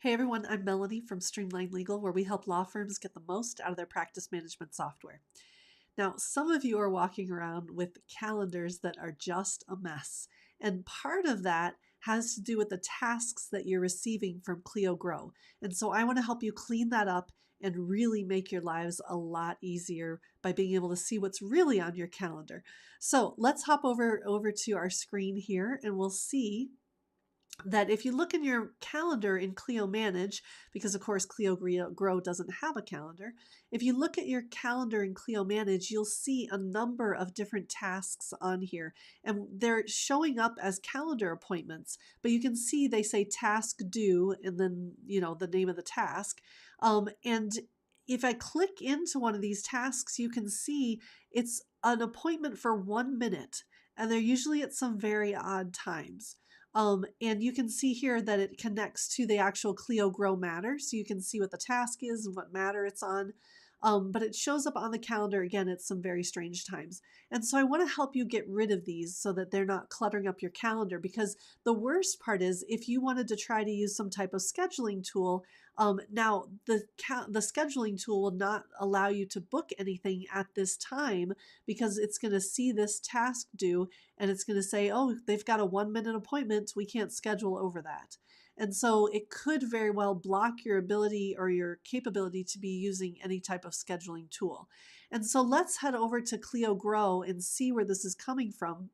Hey everyone, I'm Melanie from Streamlined Legal, where we help law firms get the most out of their practice management software. Now, some of you are walking around with calendars that are just a mess, and part of that has to do with the tasks that you're receiving from Clio Grow. And so I want to help you clean that up and really make your lives a lot easier by being able to see what's really on your calendar. So let's hop over to our screen here and we'll see that if you look in your calendar in Clio Manage, because of course Clio Grow doesn't have a calendar, if you look at your calendar in Clio Manage, you'll see a number of different tasks on here, and they're showing up as calendar appointments, but you can see they say task due and then, the name of the task. And if I click into one of these tasks, you can see it's an appointment for 1 minute, and they're usually at some very odd times. And you can see here that it connects to the actual Clio Grow matter. So you can see what the task is and what matter it's on. But it shows up on the calendar again at some very strange times. And so I want to help you get rid of these so that they're not cluttering up your calendar, because the worst part is if you wanted to try to use some type of scheduling tool, now the scheduling tool will not allow you to book anything at this time, because it's going to see this task due and it's going to say, oh, they've got a 1 minute appointment. We can't schedule over that. And so it could very well block your ability or your capability to be using any type of scheduling tool. And so let's head over to Clio Grow and see where this is coming from.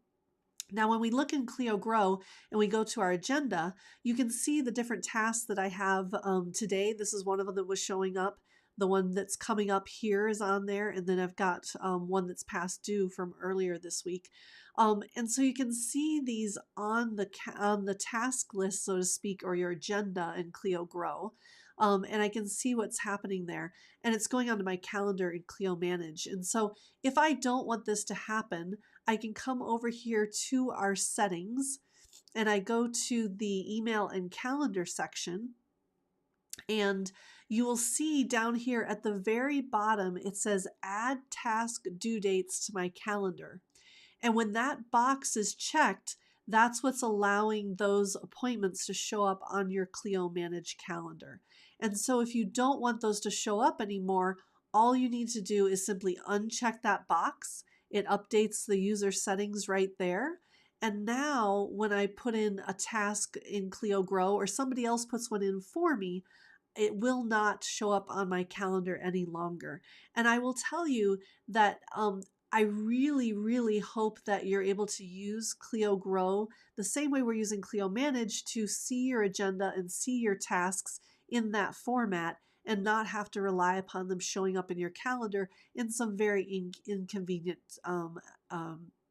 Now, when we look in Clio Grow and we go to our agenda, you can see the different tasks that I have today. This is one of them that was showing up. The one that's coming up here is on there, and then I've got one that's past due from earlier this week. And so you can see these on the task list, so to speak, or your agenda in Clio Grow. And I can see what's happening there, and it's going onto my calendar in Clio Manage. And so if I don't want this to happen, I can come over here to our settings and I go to the email and calendar section, and you will see down here at the very bottom, it says add task due dates to my calendar. And when that box is checked, that's what's allowing those appointments to show up on your Clio Manage calendar. And so if you don't want those to show up anymore, all you need to do is simply uncheck that box. It updates the user settings right there. And now when I put in a task in Clio Grow or somebody else puts one in for me, it will not show up on my calendar any longer. And I will tell you that I really, really hope that you're able to use Clio Grow the same way we're using Clio Manage to see your agenda and see your tasks in that format and not have to rely upon them showing up in your calendar in some very inconvenient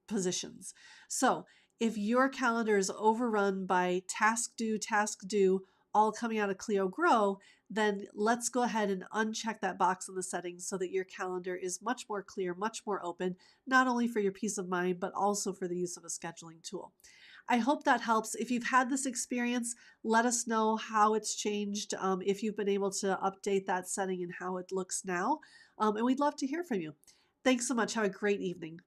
positions. So if your calendar is overrun by task due, all coming out of Clio Grow, then let's go ahead and uncheck that box in the settings so that your calendar is much more clear, much more open, not only for your peace of mind, but also for the use of a scheduling tool. I hope that helps. If you've had this experience, let us know how it's changed, if you've been able to update that setting and how it looks now. And we'd love to hear from you. Thanks so much. Have a great evening.